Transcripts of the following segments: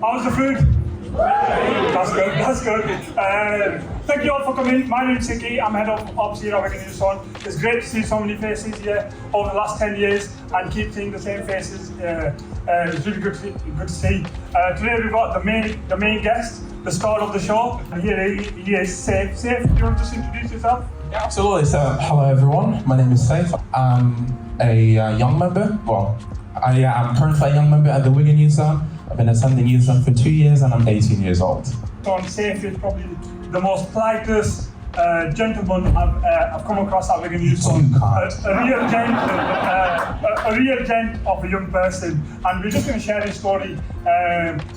How's the food? That's good, that's good. Thank you all for coming. My name is Siki, I'm head of ops here at Wigan News One. It's great to see so many faces here over the last 10 years and keep seeing the same faces. It's really good to see. Today we've got the main guest, the star of the show. And here he is, Saif. Saif, do you want to just introduce yourself? Yeah, absolutely. So, hello everyone. My name is Saif. I'm a young member. Well, I am currently a young member at the Wigan Youth Zone. I've been attending Youth Zone for 2 years and I'm 18 years old. So Saif is probably the most politest gentleman I've come across at Wigan Youth Zone. A real gent of a young person. And we're just going to share his story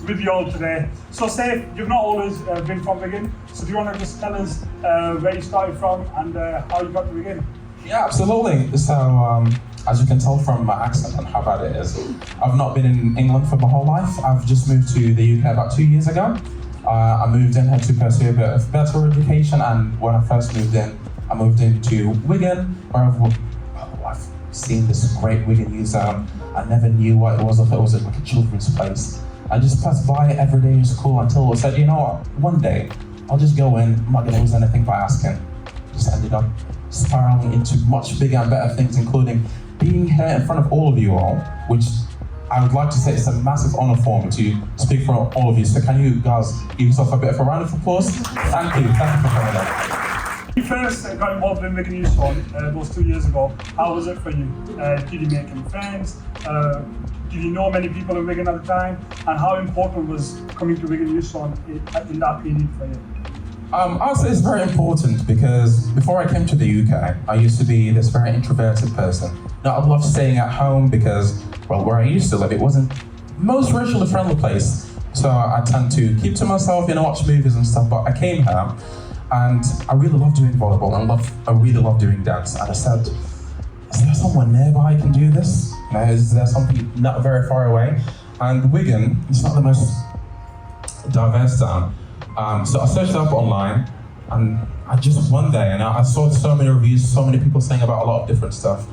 with you all today. So Saif, you've not always been from Wigan. So do you want to just tell us where you started from and how you got to Wigan? Yeah, absolutely. So, as you can tell from my accent and how bad it is, I've not been in England for my whole life. I've just moved to the UK about 2 years ago. I moved in here to pursue a bit of better education, and when I first moved in, I moved into Wigan, where I've seen this great Wigan Youth Zone. I never knew what it was, if it was like a children's place. I just passed by it every day in school until I said, you know what, one day, I'll just go in, I'm not gonna lose anything by asking. Just ended up spiraling into much bigger and better things, including being here in front of all of you all, which I would like to say it's a massive honor for me to speak for all of you. So can you guys give yourself a bit of a round of applause? Thank you for coming up. You first got involved in Wigan Youth Zone those 2 years ago. How was it for you? Did you make any friends? Did you know many people in Wigan at the time? And how important was coming to Wigan Youth Zone in that period for you? I would say it's very important because before I came to the UK, I used to be this very introverted person. Now, I love staying at home because, well, where I used to live, it wasn't the most racially friendly place. So I tend to keep to myself, watch movies and stuff, but I came here and I really love doing volleyball and I really love doing dance. And I said, is there someone nearby I can do this? Is there something not very far away? And Wigan is not the most diverse town. So I searched up online and I just one day, and I saw so many reviews, so many people saying about a lot of different stuff.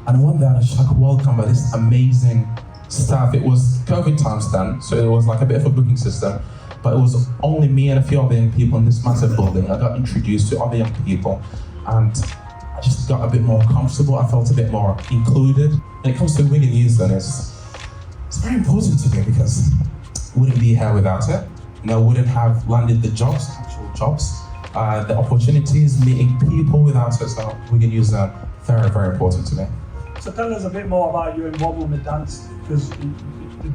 And one day I was just like welcomed by this amazing staff. It was COVID times then, so it was like a bit of a booking system, but it was only me and a few other young people in this massive building. I got introduced to other young people and I just got a bit more comfortable. I felt a bit more included. When it comes to Wigan Youth Zone, it's very important to me because I wouldn't be here without it. I wouldn't have landed the jobs, actual jobs, the opportunities, meeting people without it. So Wigan Youth Zone, very, very important to me. So tell us a bit more about your involvement with dance, because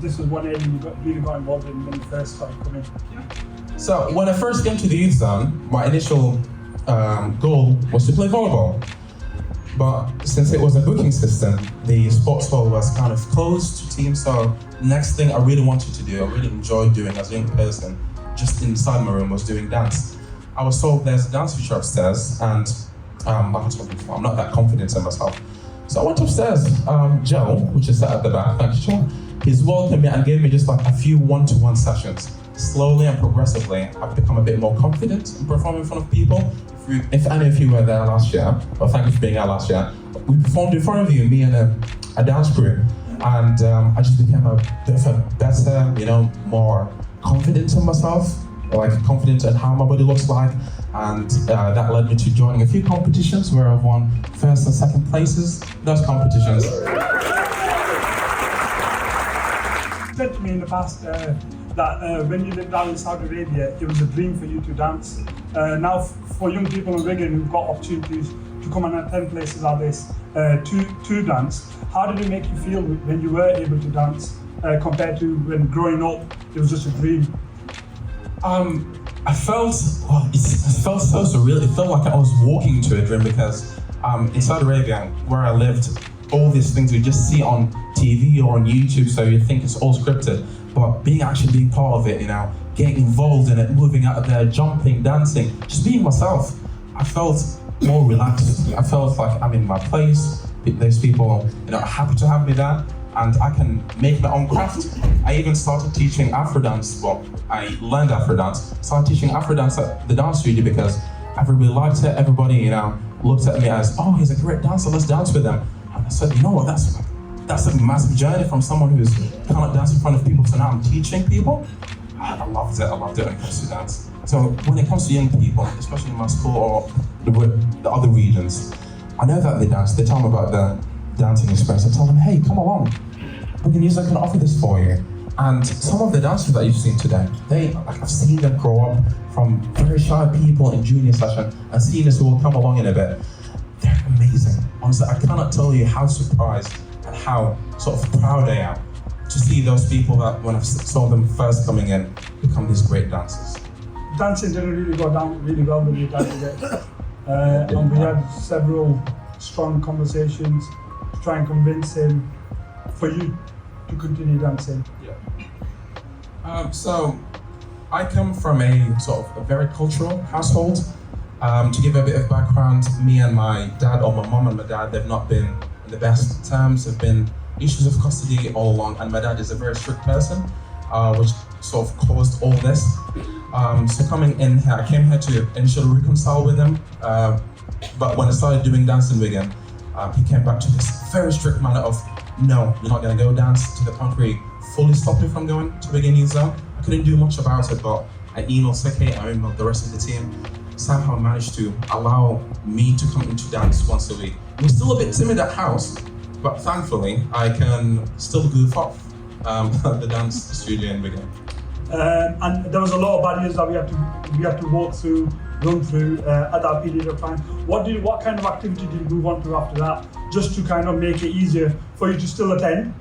this was one area you really got involved in when you first started coming. So when I first came to the Youth Zone, my initial goal was to play volleyball. But since it was a booking system, the sports hall was kind of closed to teams. So the next thing I really wanted to do, I really enjoyed doing as a young person, just inside my room, was doing dance. I was told there's a dance feature upstairs, and like I told you before, I'm not that confident in myself. So I went upstairs. Joe, which is at the back, thank you, Joe, he's welcomed me and gave me just like a few one-to-one sessions. Slowly and progressively, I've become a bit more confident in performing in front of people. If any of you were there last year, well, thank you for being there last year, we performed in front of you, me and a dance crew, and I just became a bit of a better, more confident in myself, like confident in how my body looks like, and that led me to joining a few competitions where I've won first and second places. Those competitions. You said to me in the past that when you lived down in Saudi Arabia, it was a dream for you to dance. Now, for young people in Wigan who've got opportunities to come and attend places like this to dance, how did it make you feel when you were able to dance compared to when growing up it was just a dream? It felt so surreal. It felt like I was walking into a dream because in Saudi Arabia, where I lived, all these things you just see on TV or on YouTube, so you think it's all scripted. But being part of it, getting involved in it, moving out there, jumping, dancing, just being myself, I felt more relaxed. I felt like I'm in my place. There's people, happy to have me there, and I can make my own craft. I even started teaching Afro dance. Well, I learned Afro dance. Started teaching Afro dance at the dance studio because everybody liked it. Everybody, looked at me as, oh, he's a great dancer. Let's dance with him. And I said, you know what? That's a massive journey from someone who's cannot dance in front of people to now I'm teaching people. I loved it when it comes to dance. So when it comes to young people, especially in my school or the other regions, I know that they dance, they tell me about the dancing experience. I tell them, hey, come along. Wigan Youth can offer this for you. And some of the dancers that you've seen today, I've seen them grow up from very shy people in junior session and seniors who will come along in a bit. They're amazing. Honestly, I cannot tell you how surprised and how sort of proud I am to see those people that when I saw them first coming in become these great dancers. Dancing didn't really go down really well with you guys today. And we had several strong conversations to try and convince him for you to continue dancing. So I come from a sort of a very cultural household. To give a bit of background, me and my dad, or my mom and my dad, they've not been in the best terms. There've been issues of custody all along, and my dad is a very strict person, which sort of caused all this. So coming in here, I came here to initially reconcile with him, but when I started doing dance in Wigan, he came back to this very strict manner of, no, you're not going to go dance, to the point where he fully stopped me from going to Wigan Youth Zone. I couldn't do much about it, but I emailed Seke, I emailed the rest of the team. Somehow managed to allow me to come into dance once a week. We're still a bit timid at house, but thankfully I can still goof off the dance studio in Wigan. And there was a lot of barriers that we had to walk through, run through at that period of time. What kind of activity did you move on to after that, just to kind of make it easier for you to still attend,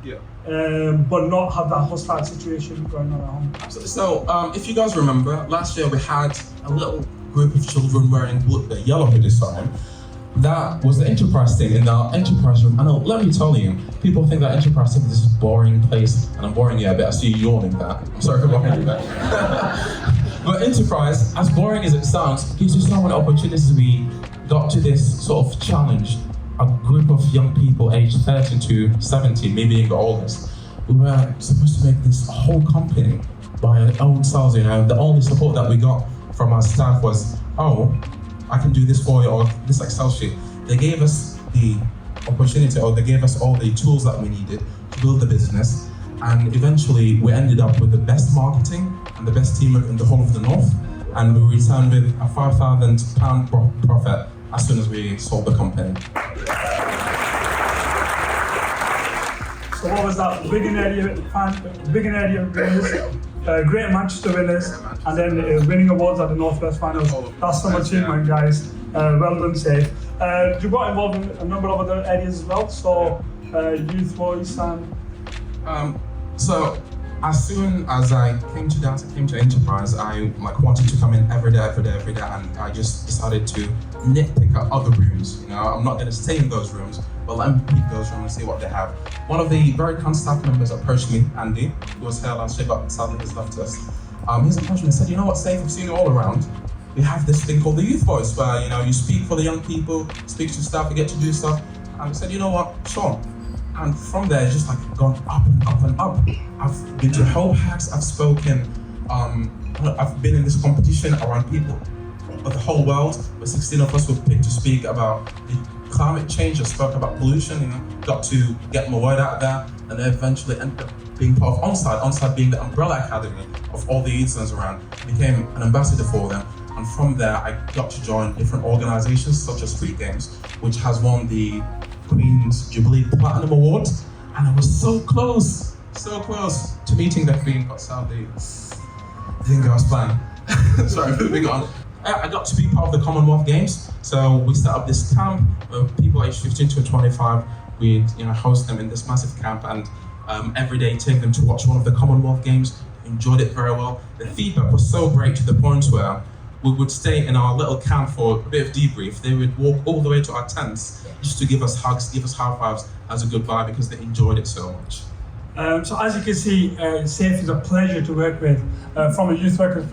but not have that hostile situation going on at home? Absolutely. So if you guys remember, last year we had a little group of children wearing yellow hoodies on. That was the enterprise thing in the enterprise room. And let me tell you, people think that enterprise thing is this boring place, and I'm boring you a bit. I see you yawning there. I'm sorry for boring you there. But enterprise, as boring as it sounds, gives you so many opportunities. We got to this sort of challenge, a group of young people aged 13 to 17, me being the oldest. We were supposed to make this whole company by our own selves, you know. The only support that we got from our staff was, oh, I can do this for you, or this Excel sheet. They gave us the opportunity, or they gave us all the tools that we needed to build the business. And eventually we ended up with the best marketing and the best teamwork in the whole of the North. And we returned with a £5,000 profit as soon as we sold the company. So what was that? Wigan area winners, Greater Manchester winners, and then winning awards at the Northwest Finals. That's some achievement, guys. Well done, Saif. You got involved in a number of other areas as well, so youth voice and... So as soon as I came to dance, I came to enterprise, I wanted to come in every day, and I just decided to nitpick at other rooms. You know, I'm not going to stay in those rooms, but let me peek those rooms and see what they have. One of the very kind staff members approached me, Andy, who was here last year, but sadly has left us. He's approached me and said, you know what, Saif, I've seen you all around. We have this thing called the Youth Voice, where, you know, you speak for the young people, speak to staff, you get to do stuff. And I said, you know what, sure. And from there, it's just like gone up and up and up. I've been to whole hacks, I've spoken, I've been in this competition around people of the whole world, where 16 of us were picked to speak about the climate change. I spoke about pollution, you know, got to get my word out there, and then eventually ended up being part of Onside being the umbrella academy of all the youth centers around, became an ambassador for them. And from there, I got to join different organizations such as Street Games, which has won the Queen's Jubilee Platinum Award, and I was so close to meeting the Queen, but sadly, didn't go as planned. Sorry, moving on. I got to be part of the Commonwealth Games, so we set up this camp where people aged 15 to 25, we'd host them in this massive camp, and every day take them to watch one of the Commonwealth Games. Enjoyed it very well. The feedback was so great to the point where we would stay in our little camp for a bit of debrief. They would walk all the way to our tents just to give us hugs, give us high fives as a goodbye, because they enjoyed it so much. So as you can see, Saif is a pleasure to work with from a youth worker's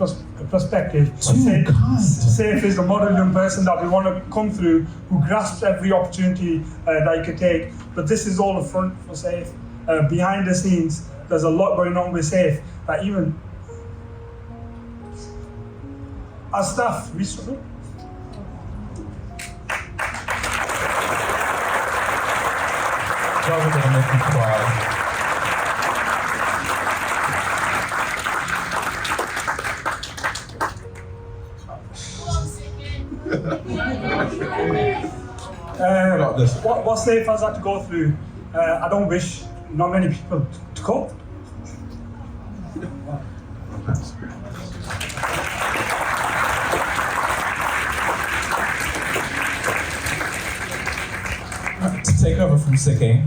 perspective. Saif is the model young person that we want to come through, who grasps every opportunity that you can take. But this is all a front for Saif. Behind the scenes, there's a lot going on with Saif that even as staff, we struggle. Y'all are gonna make me cry. What Saif has had to go through, I don't wish not many people to cope. To take over from Siki,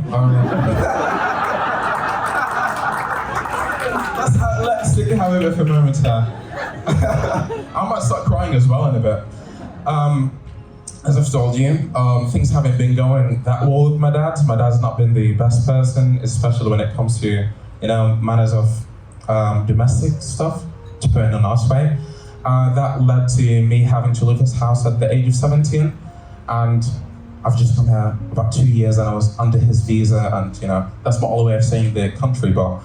let's Siki have it for a moment here. I might start crying as well in a bit. As I've told you, things haven't been going that well with my dad. My dad's not been the best person, especially when it comes to, manners of domestic stuff, to put it in a nice way. That led to me having to leave his house at the age of 17, and I've just come here about 2 years, and I was under his visa, and that's my only way of saying the country. But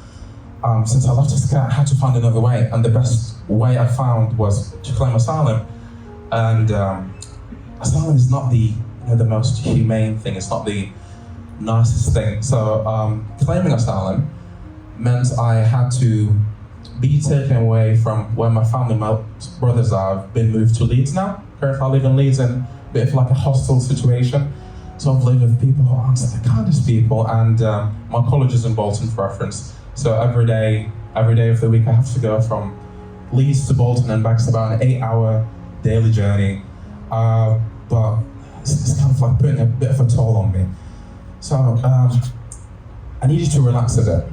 since I left this guy, I had to find another way, and the best way I found was to claim asylum. And asylum is not the most humane thing. It's not the nicest thing. So claiming asylum meant I had to be taken away from where my family, my brothers are. I've been moved to Leeds now. Currently I live in Leeds in a bit of like a hostel situation. So I've lived with people who aren't the kindest people, and my college is in Bolton for reference. So every day of the week I have to go from Leeds to Bolton and back. It's about an 8-hour daily journey. But it's kind of like putting a bit of a toll on me. So I needed to relax a bit.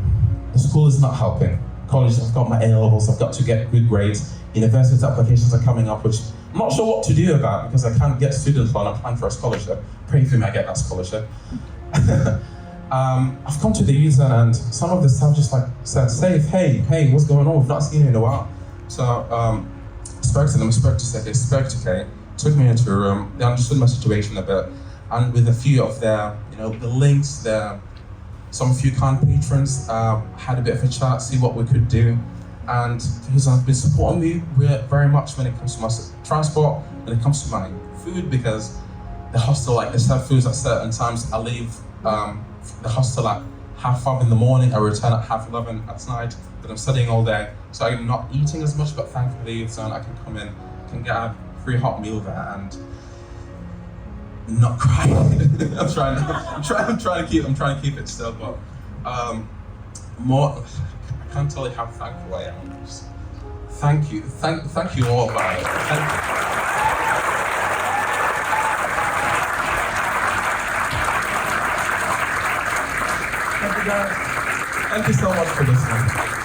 The school is not helping. College, I've got my A-levels, I've got to get good grades. University applications are coming up, which I'm not sure what to do about because I can't get student loan. I'm applying for a scholarship. Pray for me I get that scholarship. I've come to the user and some of the staff just like said, Saif, hey, what's going on? We've not seen you in a while. So spoke to them, spoke to Saif, spoke to Kay, took me into a room, they understood my situation a bit, and with a few of their, the links, some few kind patrons, had a bit of a chat, see what we could do, and he's been supporting me very much when it comes to my transport, when it comes to my food, because the hostel, like they serve foods at certain times. I leave the hostel at 5:30 in the morning, I return at 11:30 at night, but I'm studying all day, so I'm not eating as much, but thankfully so I can come in, can get a free hot meal there and not cry. I'm trying to keep it still, but more. I can't tell you how thankful I am. Just thank you all. Thank you guys. Thank you so much for listening.